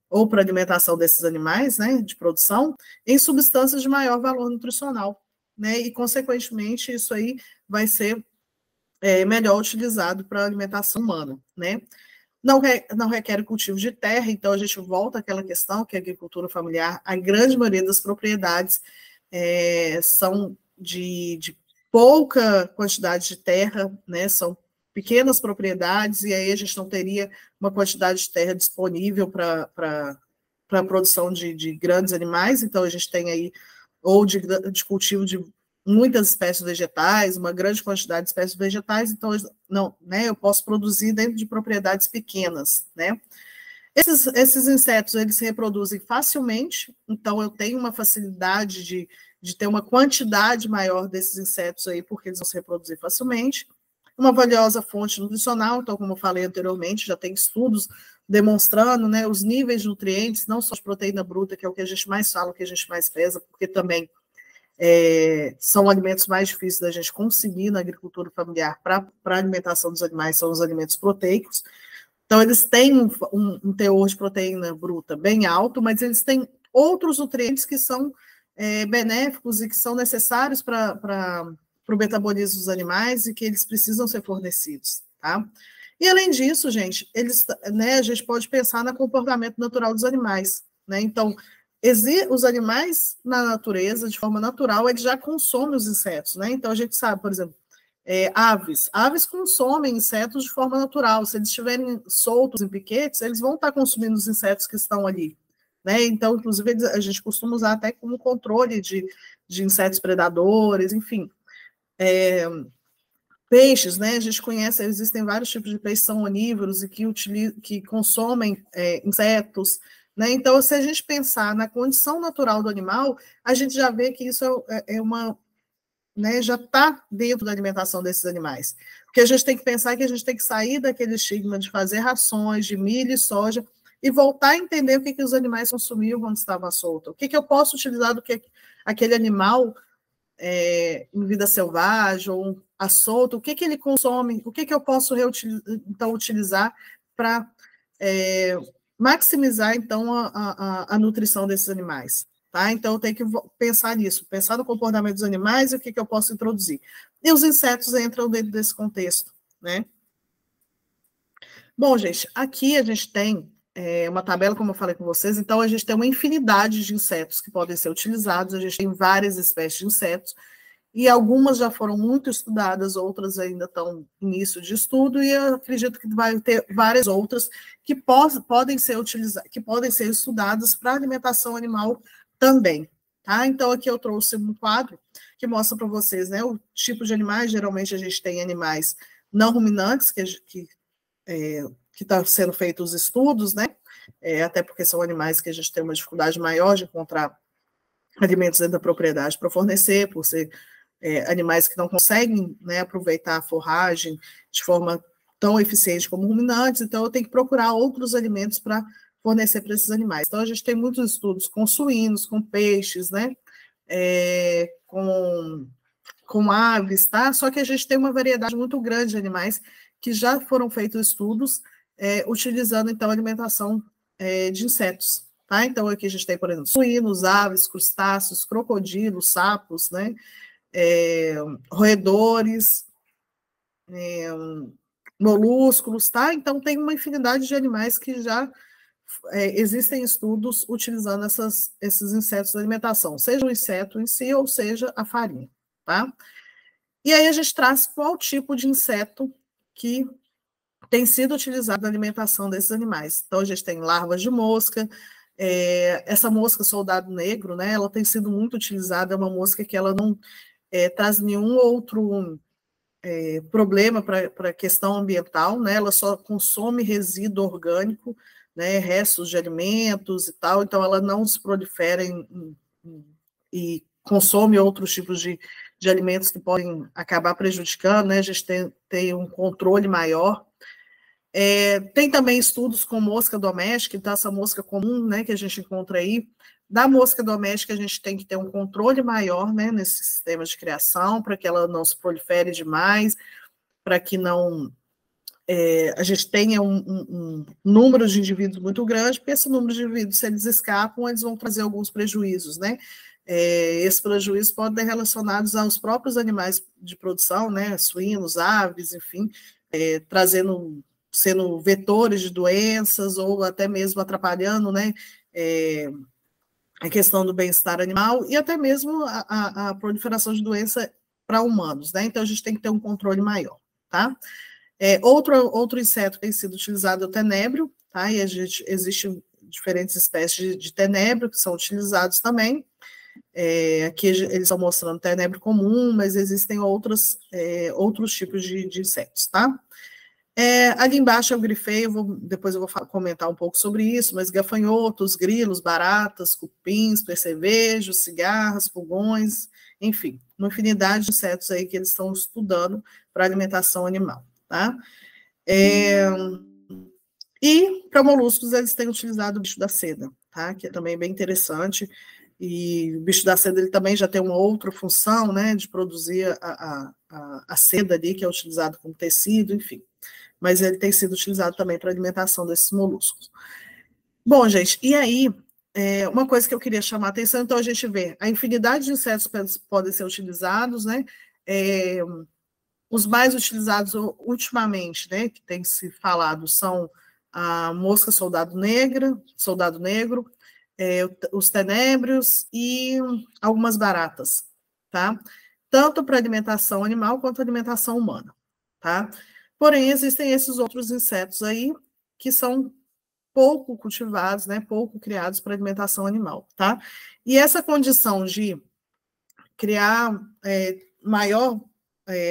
ou para alimentação desses animais, né, de produção, em substâncias de maior valor nutricional, né, e, consequentemente, isso aí vai ser melhor utilizado para a alimentação humana, né. Não requer cultivo de terra, então a gente volta àquela questão que a agricultura familiar, a grande maioria das propriedades são de pouca quantidade de terra, né? São pequenas propriedades, e aí a gente não teria uma quantidade de terra disponível para a produção de grandes animais, então a gente tem aí, ou de cultivo de muitas espécies vegetais, uma grande quantidade de espécies vegetais, então não, né, eu posso produzir dentro de propriedades pequenas, né? Esses insetos, eles se reproduzem facilmente, então eu tenho uma facilidade de ter uma quantidade maior desses insetos aí, porque eles vão se reproduzir facilmente. Uma valiosa fonte nutricional, então, como eu falei anteriormente, já tem estudos demonstrando, né, os níveis de nutrientes, não só de proteína bruta, que é o que a gente mais fala, o que a gente mais pesa, porque também são alimentos mais difíceis da gente conseguir na agricultura familiar para a alimentação dos animais, são os alimentos proteicos. Então, eles têm um teor de proteína bruta bem alto, mas eles têm outros nutrientes que são benéficos e que são necessários para o metabolismo dos animais e que eles precisam ser fornecidos, tá? E, além disso, gente, né, a gente pode pensar no comportamento natural dos animais, né? Então, os animais na natureza, de forma natural, eles já consomem os insetos, né? Então, a gente sabe, por exemplo, aves consomem insetos de forma natural. Se eles estiverem soltos em piquetes, eles vão estar consumindo os insetos que estão ali, né? Então, inclusive, a gente costuma usar até como controle de insetos predadores, enfim. Peixes, né? A gente conhece, existem vários tipos de peixes que são onívoros e que consomem insetos, né? Então, se a gente pensar na condição natural do animal, a gente já vê que isso uma, né, já está dentro da alimentação desses animais. Porque a gente tem que pensar que a gente tem que sair daquele estigma de fazer rações de milho e soja e voltar a entender o que os animais consumiam quando estavam soltos. O que eu posso utilizar do que aquele animal em vida selvagem ou a solto, o que ele consome, o que eu posso então utilizar para maximizar então a nutrição desses animais. Tá? Então, eu tenho que pensar nisso, pensar no comportamento dos animais e o que eu posso introduzir. E os insetos entram dentro desse contexto, né? Bom, gente, aqui a gente tem uma tabela, como eu falei com vocês, então a gente tem uma infinidade de insetos que podem ser utilizados, a gente tem várias espécies de insetos, e algumas já foram muito estudadas, outras ainda estão em início de estudo, e eu acredito que vai ter várias outras que podem ser utilizadas, que podem ser estudadas para alimentação animal também, tá? Então, aqui eu trouxe um quadro que mostra para vocês, né, o tipo de animais. Geralmente a gente tem animais não ruminantes, que está sendo feitos os estudos, né, até porque são animais que a gente tem uma dificuldade maior de encontrar alimentos dentro da propriedade para fornecer, por ser animais que não conseguem, né, aproveitar a forragem de forma tão eficiente como ruminantes, então eu tenho que procurar outros alimentos para fornecer para esses animais. Então, a gente tem muitos estudos com suínos, com peixes, né, com aves, tá? Só que a gente tem uma variedade muito grande de animais que já foram feitos estudos utilizando, então, alimentação de insetos, tá? Então, aqui a gente tem, por exemplo, suínos, aves, crustáceos, crocodilos, sapos, né, roedores, molúsculos, tá? Então, tem uma infinidade de animais que já existem estudos utilizando esses insetos na alimentação, seja o inseto em si, ou seja a farinha, tá? E aí a gente traz qual tipo de inseto que tem sido utilizado na alimentação desses animais. Então, a gente tem larvas de mosca, essa mosca soldado negro, né, ela tem sido muito utilizada, é uma mosca que ela não traz nenhum outro problema para a questão ambiental, né, ela só consome resíduo orgânico, né, restos de alimentos e tal, então ela não se prolifera e consome outros tipos de alimentos que podem acabar prejudicando, né, a gente tem um controle maior. Tem também estudos com mosca doméstica, então essa mosca comum, né, que a gente encontra aí. Da mosca doméstica, a gente tem que ter um controle maior, né, nesse sistema de criação, para que ela não se prolifere demais, para que não a gente tenha um número de indivíduos muito grande, porque esse número de indivíduos, se eles escapam, eles vão trazer alguns prejuízos, né? Esses prejuízos podem estar relacionados aos próprios animais de produção, né? Suínos, aves, enfim, sendo vetores de doenças ou até mesmo atrapalhando, né? A questão do bem-estar animal e até mesmo a proliferação de doença para humanos, né? Então a gente tem que ter um controle maior, tá? Outro inseto que tem sido utilizado é o tenébrio, tá? E existem diferentes espécies de tenébrio que são utilizados também. Aqui eles estão mostrando tenébrio comum, mas existem outros tipos de insetos, tá? Ali embaixo eu grifei, depois eu vou comentar um pouco sobre isso, mas gafanhotos, grilos, baratas, cupins, percevejos, cigarras, pulgões, enfim, uma infinidade de insetos aí que eles estão estudando para alimentação animal, tá? E para moluscos eles têm utilizado o bicho da seda, tá? Que é também bem interessante, e o bicho da seda ele também já tem uma outra função, né, de produzir a seda ali, que é utilizado como tecido, enfim. Mas ele tem sido utilizado também para alimentação desses moluscos. Bom, gente, e aí, uma coisa que eu queria chamar a atenção, então a gente vê a infinidade de insetos podem ser utilizados, né? Os mais utilizados ultimamente, né, que tem se falado, são a mosca soldado negro, os tenébrios e algumas baratas, tá? Tanto para alimentação animal quanto alimentação humana, tá? Porém, existem esses outros insetos aí que são pouco cultivados, né, pouco criados para alimentação animal, tá? E essa condição de criar maior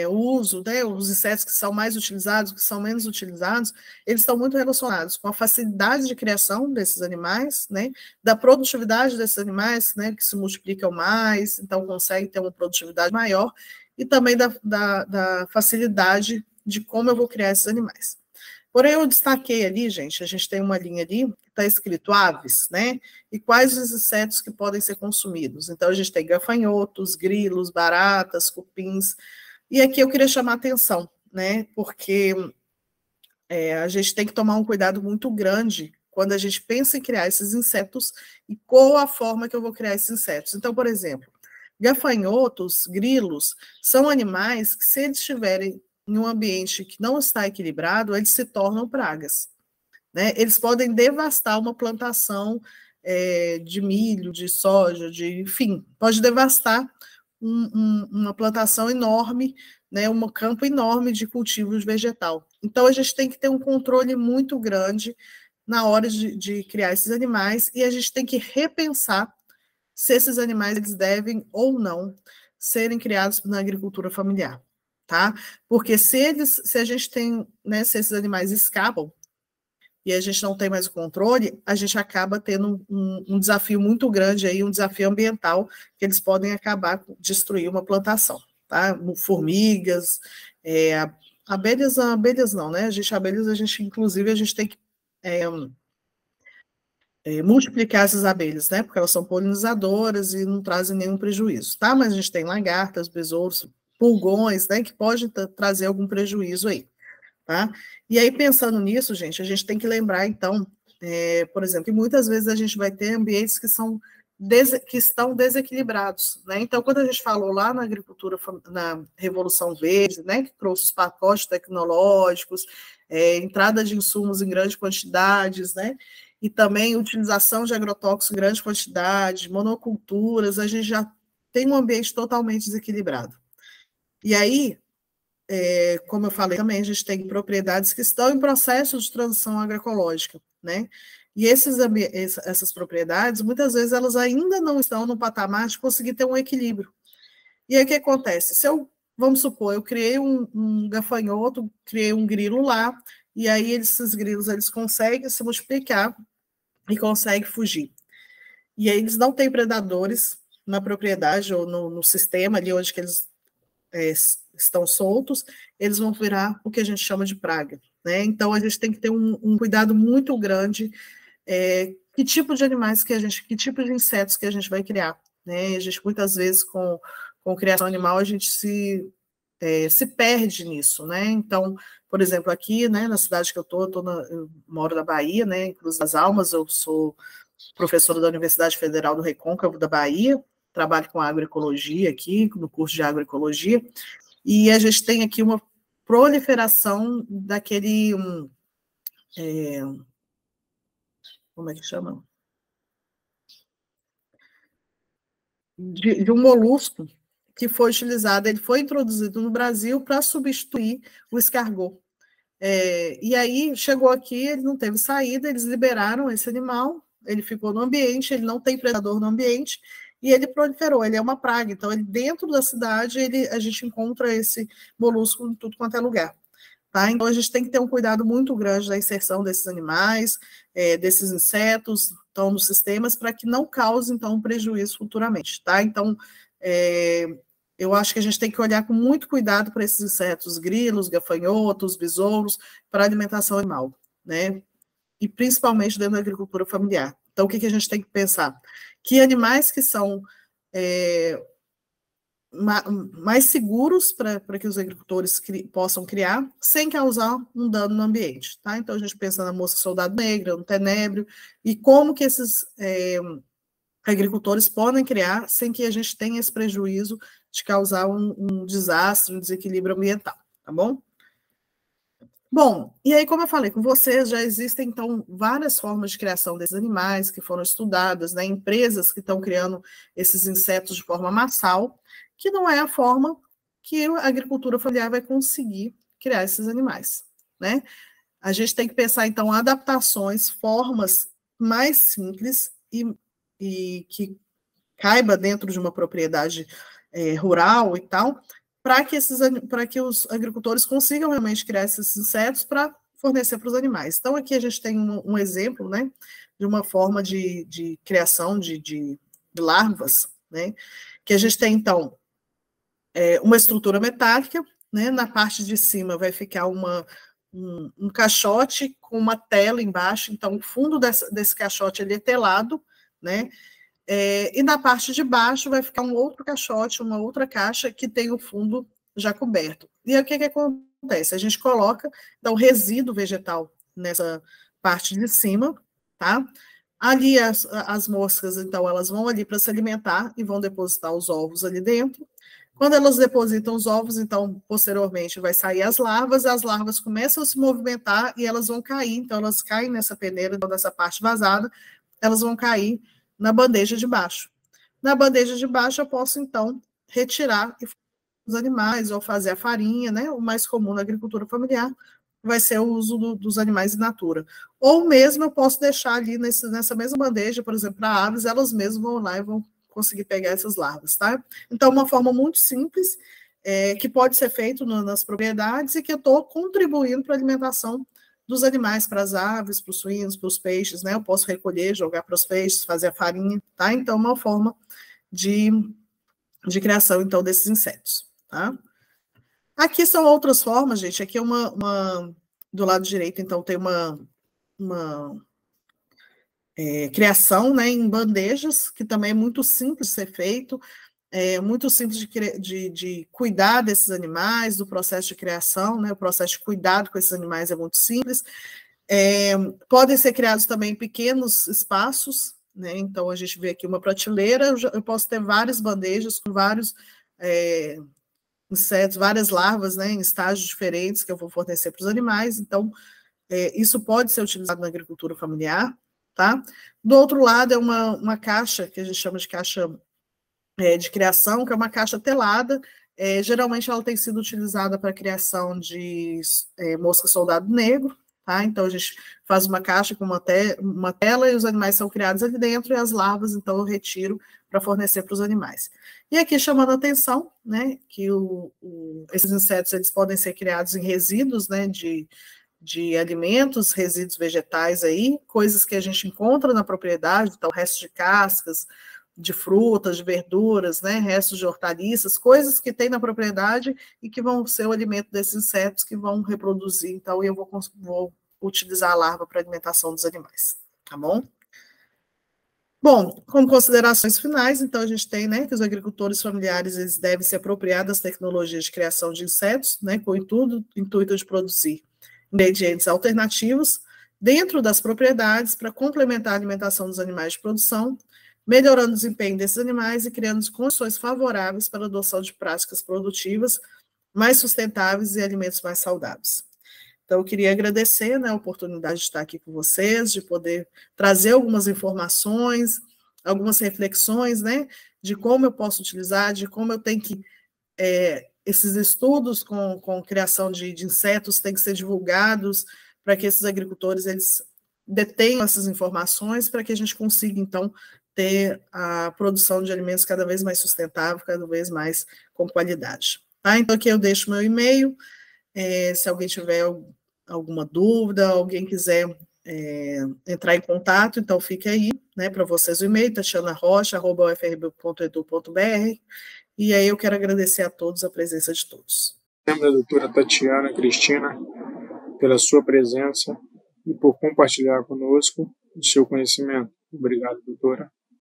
uso, né, os insetos que são mais utilizados, que são menos utilizados, eles estão muito relacionados com a facilidade de criação desses animais, né, da produtividade desses animais, né, que se multiplicam mais, então conseguem ter uma produtividade maior, e também da facilidade de como eu vou criar esses animais. Porém, eu destaquei ali, gente, a gente tem uma linha ali que está escrito aves, né? E quais os insetos que podem ser consumidos. Então, a gente tem gafanhotos, grilos, baratas, cupins. E aqui eu queria chamar a atenção, né? Porque a gente tem que tomar um cuidado muito grande quando a gente pensa em criar esses insetos e qual a forma que eu vou criar esses insetos. Então, por exemplo, gafanhotos, grilos, são animais que, se eles estiverem em um ambiente que não está equilibrado, eles se tornam pragas, né? Eles podem devastar uma plantação de milho, de soja, enfim, pode devastar uma plantação enorme, né? Um campo enorme de cultivos vegetal. Então, a gente tem que ter um controle muito grande na hora de criar esses animais, e a gente tem que repensar se esses animais eles devem ou não serem criados na agricultura familiar. Tá? Porque se a gente tem, né, se esses animais escapam e a gente não tem mais o controle, a gente acaba tendo um desafio muito grande aí, um desafio ambiental, que eles podem acabar destruir uma plantação, tá? Formigas, abelhas não, né? Inclusive, a gente tem que multiplicar essas abelhas, né? Porque elas são polinizadoras e não trazem nenhum prejuízo, tá? Mas a gente tem lagartas, besouros, pulgões, né, que pode trazer algum prejuízo aí, tá? E aí, pensando nisso, gente, a gente tem que lembrar, então, por exemplo, que muitas vezes a gente vai ter ambientes que estão desequilibrados, né? Então, quando a gente falou lá na agricultura, na Revolução Verde, né, que trouxe os pacotes tecnológicos, entrada de insumos em grandes quantidades, né, e também utilização de agrotóxicos em grande quantidade, monoculturas, a gente já tem um ambiente totalmente desequilibrado. E aí, como eu falei também, a gente tem propriedades que estão em processo de transição agroecológica, né? E essas propriedades, muitas vezes, elas ainda não estão no patamar de conseguir ter um equilíbrio. E aí, o que acontece? Vamos supor, eu criei um gafanhoto, criei um grilo lá, e aí esses grilos eles conseguem se multiplicar e conseguem fugir. E aí eles não têm predadores na propriedade ou no sistema ali onde que eles estão soltos, eles vão virar o que a gente chama de praga, né? Então a gente tem que ter um cuidado muito grande que tipo de animais que tipo de insetos que a gente vai criar, né? A gente muitas vezes com criação animal a gente se perde nisso, né? Então, por exemplo, aqui, né, na cidade que eu moro na Bahia, né, em Cruz das Almas, eu sou professora da Universidade Federal do Recôncavo da Bahia, trabalho com agroecologia aqui, no curso de agroecologia, e a gente tem aqui uma proliferação daquele, como é que chama? De um molusco que foi utilizado, ele foi introduzido no Brasil para substituir o escargot. E aí chegou aqui, ele não teve saída, eles liberaram esse animal, ele ficou no ambiente, ele não tem predador no ambiente, e ele proliferou, ele é uma praga. Então, dentro da cidade, a gente encontra esse molusco em tudo quanto é lugar. Tá? Então, a gente tem que ter um cuidado muito grande da inserção desses animais, desses insetos, então, nos sistemas, para que não cause, então, um prejuízo futuramente. Tá? Então, eu acho que a gente tem que olhar com muito cuidado para esses insetos, grilos, gafanhotos, besouros, para a alimentação animal, né? E principalmente dentro da agricultura familiar. Então, o que a gente tem que pensar? Que animais que são mais seguros para que os agricultores possam criar, sem causar um dano no ambiente, tá? Então, a gente pensa na mosca soldado negra, no tenebro, e como que esses agricultores podem criar sem que a gente tenha esse prejuízo de causar um desastre, um desequilíbrio ambiental, tá bom? Bom, e aí, como eu falei com vocês, já existem, então, várias formas de criação desses animais que foram estudadas, né? Empresas que estão criando esses insetos de forma massal, que não é a forma que a agricultura familiar vai conseguir criar esses animais, né? A gente tem que pensar, então, adaptações, formas mais simples e que caiba dentro de uma propriedade rural e tal, para que os agricultores consigam realmente criar esses insetos para fornecer para os animais. Então, aqui a gente tem um exemplo, né, de uma forma de criação de larvas, né, que a gente tem, então, uma estrutura metálica, né, na parte de cima vai ficar um caixote com uma tela embaixo, então o fundo desse caixote ele é telado, né, e na parte de baixo vai ficar um outro caixote, uma outra caixa que tem o fundo já coberto. E aí o que acontece? A gente coloca então, resíduo vegetal nessa parte de cima, tá? Ali as moscas, então, elas vão ali para se alimentar e vão depositar os ovos ali dentro. Quando elas depositam os ovos, então, posteriormente, vai sair as larvas começam a se movimentar e elas vão cair, então, elas caem nessa peneira, então, dessa parte vazada, elas vão cair na bandeja de baixo. Na bandeja de baixo, eu posso, então, retirar os animais ou fazer a farinha, né? O mais comum na agricultura familiar vai ser o uso dos animais in natura. Ou mesmo eu posso deixar ali nessa mesma bandeja, por exemplo, para aves, elas mesmas vão lá e vão conseguir pegar essas larvas, tá? Então, uma forma muito simples, que pode ser feito nas propriedades e que eu estou contribuindo para a alimentação dos animais, para as aves, para os suínos, para os peixes, né? Eu posso recolher, jogar para os peixes, fazer a farinha, tá? Então, uma forma de criação, então, desses insetos, tá? Aqui são outras formas, gente. Aqui é do lado direito, então, tem uma criação, né, em bandejas, que também é muito simples de ser feito, muito simples de cuidar desses animais, do processo de criação, né, o processo de cuidado com esses animais é muito simples. Podem ser criados também em pequenos espaços, né, então a gente vê aqui uma prateleira, eu posso ter várias bandejas com vários insetos, várias larvas, né, em estágios diferentes que eu vou fornecer para os animais, então isso pode ser utilizado na agricultura familiar, tá? Do outro lado é uma caixa, que a gente chama de caixa de criação, que é uma caixa telada, geralmente ela tem sido utilizada para a criação de mosca soldado negro, tá? Então a gente faz uma caixa com uma tela e os animais são criados ali dentro e as larvas, então eu retiro para fornecer para os animais. E aqui chamando a atenção, né, que esses insetos eles podem ser criados em resíduos, né, de de alimentos, resíduos vegetais aí, coisas que a gente encontra na propriedade, então restos de cascas, de frutas, de verduras, né, restos de hortaliças, coisas que tem na propriedade e que vão ser o alimento desses insetos que vão reproduzir, então eu vou utilizar a larva para alimentação dos animais, tá bom? Bom, como considerações finais, então a gente tem, né, que os agricultores familiares eles devem se apropriar das tecnologias de criação de insetos, né, com o intuito de produzir ingredientes alternativos dentro das propriedades para complementar a alimentação dos animais de produção, melhorando o desempenho desses animais e criando condições favoráveis para a adoção de práticas produtivas mais sustentáveis e alimentos mais saudáveis. Então, eu queria agradecer, né, a oportunidade de estar aqui com vocês, de poder trazer algumas informações, algumas reflexões, né, de como eu posso utilizar, de como eu tenho que esses estudos com criação de insetos têm que ser divulgados para que esses agricultores eles detenham essas informações para que a gente consiga, então, ter a produção de alimentos cada vez mais sustentável, cada vez mais com qualidade. Tá? Então, aqui eu deixo meu e-mail, se alguém tiver alguma dúvida, alguém quiser entrar em contato, então fique aí, né, para vocês o e-mail, tatianarocha@ufrb.edu.br, e aí eu quero agradecer a todos a presença de todos. Lembra, doutora Tatiana Cristina, pela sua presença e por compartilhar conosco o seu conhecimento. Obrigado, doutora.